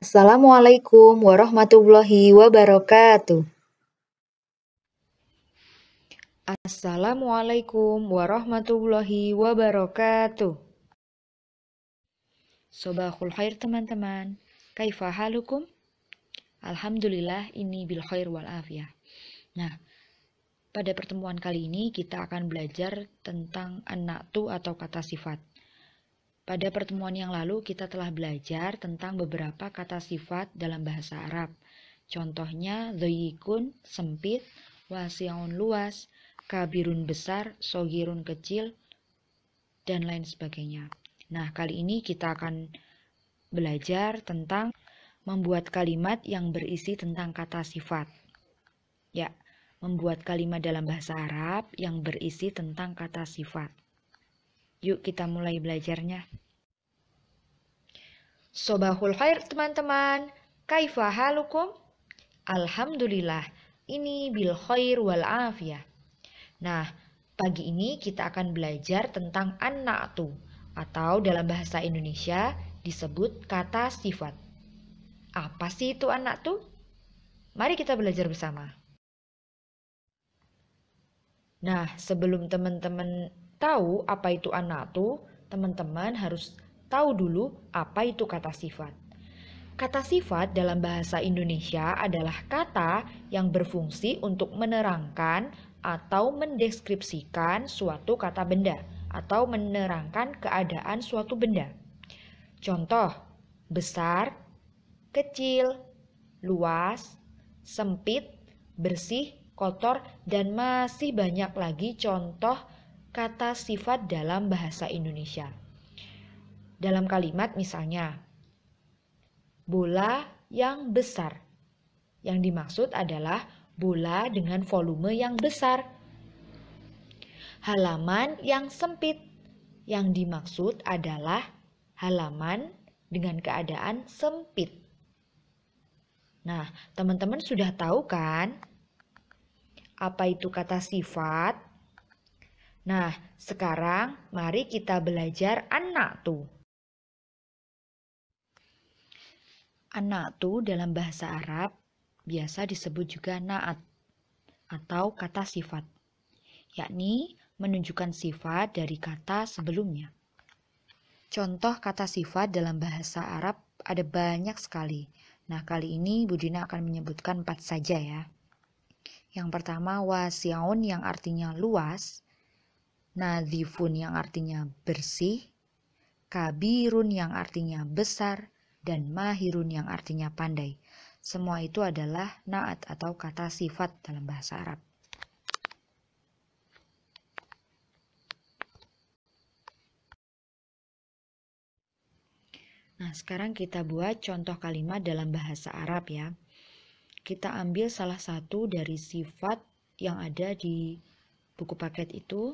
Assalamualaikum warahmatullahi wabarakatuh. Assalamualaikum warahmatullahi wabarakatuh. Sobahul khair teman-teman. Kaifa halukum? Alhamdulillah ini bil khair wal afiyah. Nah, pada pertemuan kali ini kita akan belajar tentang an-na'tu atau kata sifat. Pada pertemuan yang lalu kita telah belajar tentang beberapa kata sifat dalam bahasa Arab. Contohnya dhayyikun sempit, wasi'un luas, kabirun besar, sogirun kecil, dan lain sebagainya. Nah, kali ini kita akan belajar tentang membuat kalimat yang berisi tentang kata sifat. Ya, membuat kalimat dalam bahasa Arab yang berisi tentang kata sifat. Yuk kita mulai belajarnya. Sobahul khair teman-teman. Kaifa halukum? Alhamdulillah, ini bil khair wal afiyah. Nah, pagi ini kita akan belajar tentang an-na'tu atau dalam bahasa Indonesia disebut kata sifat. Apa sih itu an-na'tu? Mari kita belajar bersama. Nah, sebelum teman-teman tahu apa itu an-na'tu, teman-teman harus tahu dulu apa itu kata sifat. Kata sifat dalam bahasa Indonesia adalah kata yang berfungsi untuk menerangkan atau mendeskripsikan suatu kata benda atau menerangkan keadaan suatu benda. Contoh, besar, kecil, luas, sempit, bersih, kotor, dan masih banyak lagi contoh kata sifat dalam bahasa Indonesia. Dalam kalimat misalnya, bola yang besar. Yang dimaksud adalah bola dengan volume yang besar. Halaman yang sempit. Yang dimaksud adalah halaman dengan keadaan sempit. Nah, teman-teman sudah tahu kan apa itu kata sifat? Nah, sekarang mari kita belajar an-na'tu. An-na'tu dalam bahasa Arab biasa disebut juga na'at atau kata sifat, yakni menunjukkan sifat dari kata sebelumnya. Contoh kata sifat dalam bahasa Arab ada banyak sekali. Nah, kali ini Bu Dina akan menyebutkan 4 saja ya. Yang pertama wasi'un yang artinya luas, nadhifun yang artinya bersih, kabirun yang artinya besar, dan mahirun yang artinya pandai. Semua itu adalah na'at atau kata sifat dalam bahasa Arab. Nah, sekarang kita buat contoh kalimat dalam bahasa Arab ya. Kita ambil salah satu dari sifat yang ada di buku paket itu,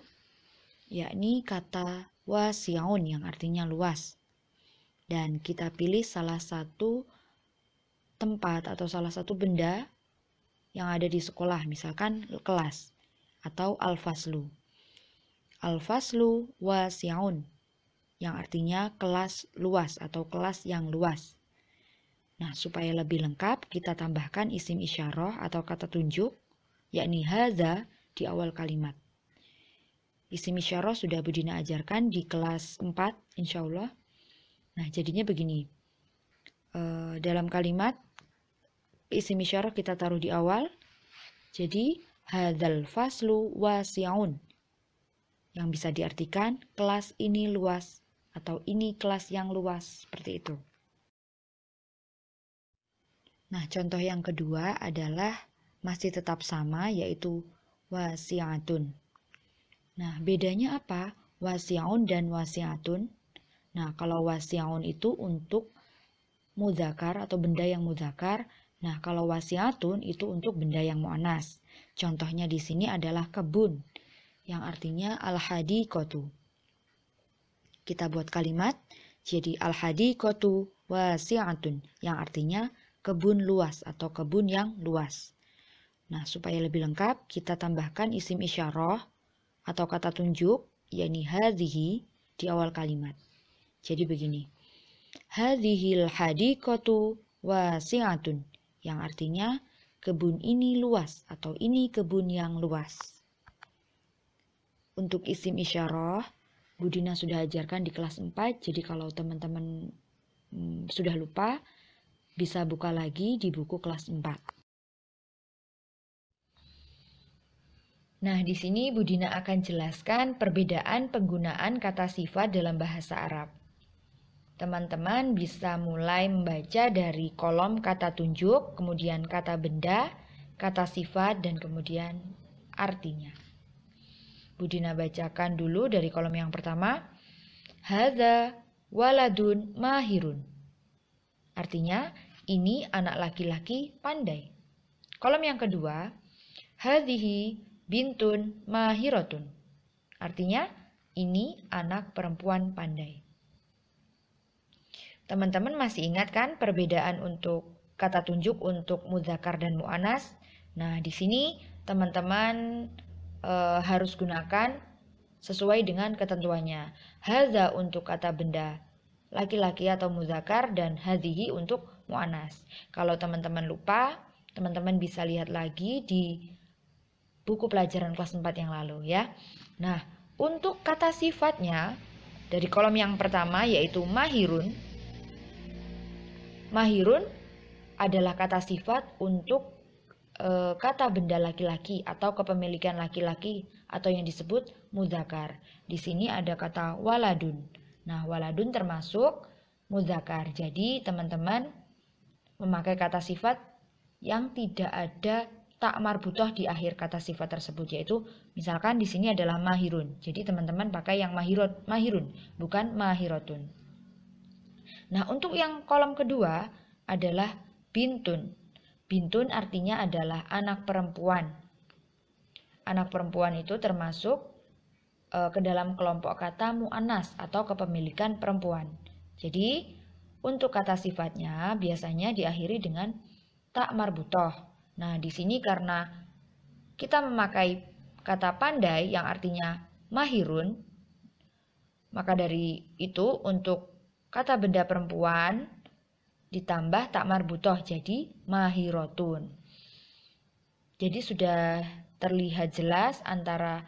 yakni kata wasi'un yang artinya luas. Dan kita pilih salah satu tempat atau salah satu benda yang ada di sekolah, misalkan kelas atau al-faslu. Al-faslu wasi'un yang artinya kelas luas atau kelas yang luas. Nah, supaya lebih lengkap kita tambahkan isim isyarah atau kata tunjuk, yakni hadza di awal kalimat. Isim isyarah sudah Bu Dina ajarkan di kelas 4 insya Allah. Nah, jadinya begini. Dalam kalimat isim isyarah kita taruh di awal. Jadi hadzal faslu wasi'un, yang bisa diartikan kelas ini luas atau ini kelas yang luas, seperti itu. Nah, contoh yang kedua adalah masih tetap sama, yaitu wasi'atun. Nah, bedanya apa? Wasi'un dan wasi'atun. Nah, kalau wasi'un itu untuk mudzakkar atau benda yang mudzakkar. Nah, kalau wasi'atun itu untuk benda yang muannas. Contohnya di sini adalah kebun, yang artinya al-hadiqatu. Kita buat kalimat jadi al-hadiqatu wasi'atun, yang artinya kebun luas atau kebun yang luas. Nah, supaya lebih lengkap, kita tambahkan isim isyarah atau kata tunjuk, yakni hadhihi di awal kalimat. Jadi begini. Hadhil hadiqatu wasi'atun, yang artinya kebun ini luas atau ini kebun yang luas. Untuk isim isyarah, Bu Dina sudah ajarkan di kelas 4, jadi kalau teman-teman sudah lupa, bisa buka lagi di buku kelas 4. Nah, di sini Bu Dina akan jelaskan perbedaan penggunaan kata sifat dalam bahasa Arab. Teman-teman bisa mulai membaca dari kolom kata tunjuk, kemudian kata benda, kata sifat, dan kemudian artinya. Bu Dina bacakan dulu dari kolom yang pertama. Hadza waladun mahirun. Artinya, ini anak laki-laki pandai. Kolom yang kedua, hadhihi bintun mahiratun. Artinya, ini anak perempuan pandai. Teman-teman masih ingat kan perbedaan untuk kata tunjuk untuk mudzakkar dan mu'annas? Nah, di sini teman-teman harus gunakan sesuai dengan ketentuannya. Hadza untuk kata benda laki-laki atau mudzakkar dan hadhihi untuk mu'annas. Kalau teman-teman lupa, teman-teman bisa lihat lagi di buku pelajaran kelas 4 yang lalu ya. Nah, untuk kata sifatnya dari kolom yang pertama yaitu mahirun. Mahirun adalah kata sifat untuk kata benda laki-laki atau kepemilikan laki-laki atau yang disebut mudzakkar. Di sini ada kata waladun. Nah, waladun termasuk mudzakkar. Jadi, teman-teman memakai kata sifat yang tidak ada tak marbutoh di akhir kata sifat tersebut, yaitu misalkan di sini adalah mahirun. Jadi, teman-teman pakai yang mahirun, bukan mahirotun. Nah, untuk yang kolom kedua adalah bintun. Bintun artinya adalah anak perempuan. Anak perempuan itu termasuk ke dalam kelompok kata mu'annas atau kepemilikan perempuan. Jadi, untuk kata sifatnya biasanya diakhiri dengan tak marbutoh. Nah, di sini karena kita memakai kata pandai yang artinya mahirun, maka dari itu untuk kata benda perempuan ditambah tak marbutoh jadi mahirotun. Jadi sudah terlihat jelas antara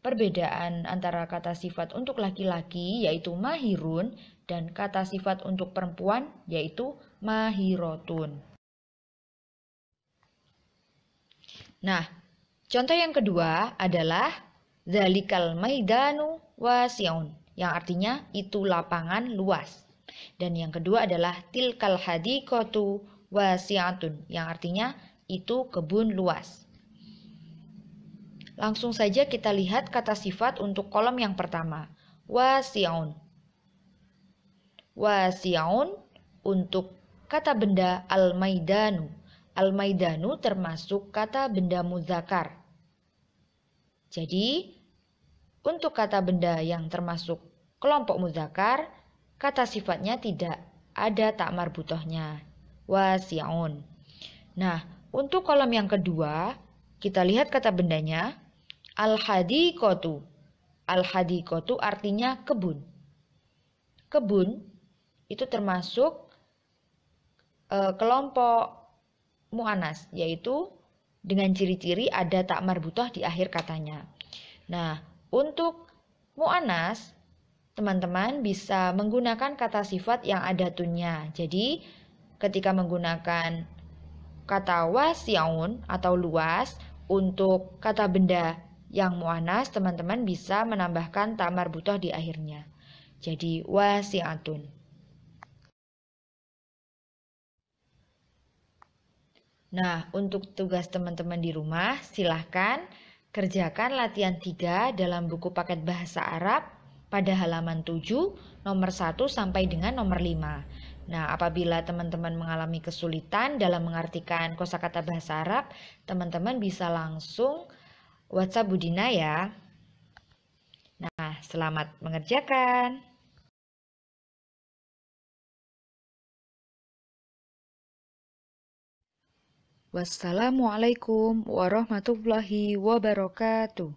perbedaan antara kata sifat untuk laki-laki yaitu mahirun dan kata sifat untuk perempuan yaitu mahirotun. Nah, contoh yang kedua adalah zalikal maidanu wasi'un, yang artinya itu lapangan luas. Dan yang kedua adalah tilkal hadiqatu wasi'atun, yang artinya itu kebun luas. Langsung saja kita lihat kata sifat untuk kolom yang pertama, wasi'un. Wasi'un untuk kata benda al-maidanu. Al-maidanu termasuk kata benda mudzakkar. Jadi, untuk kata benda yang termasuk kelompok mudzakkar, kata sifatnya tidak ada tak marbutohnya. Wasi'un. Nah, untuk kolom yang kedua, kita lihat kata bendanya. Al-hadiqatu. Al-hadiqatu artinya kebun. Kebun itu termasuk kelompok mu'annas, yaitu dengan ciri-ciri ada tak marbutoh di akhir katanya. Nah, untuk mu'annas, teman-teman bisa menggunakan kata sifat yang ada tunnya. Jadi, ketika menggunakan kata wasi'un atau luas, untuk kata benda yang mu'annas, teman-teman bisa menambahkan tak marbutoh di akhirnya. Jadi, wasi'atun. Nah, untuk tugas teman-teman di rumah, silahkan kerjakan latihan 3 dalam buku paket bahasa Arab pada halaman 7, nomor 1 sampai dengan nomor 5. Nah, apabila teman-teman mengalami kesulitan dalam mengartikan kosakata bahasa Arab, teman-teman bisa langsung WhatsApp Bu Dina ya. Nah, selamat mengerjakan. Wassalamualaikum warahmatullahi wabarakatuh.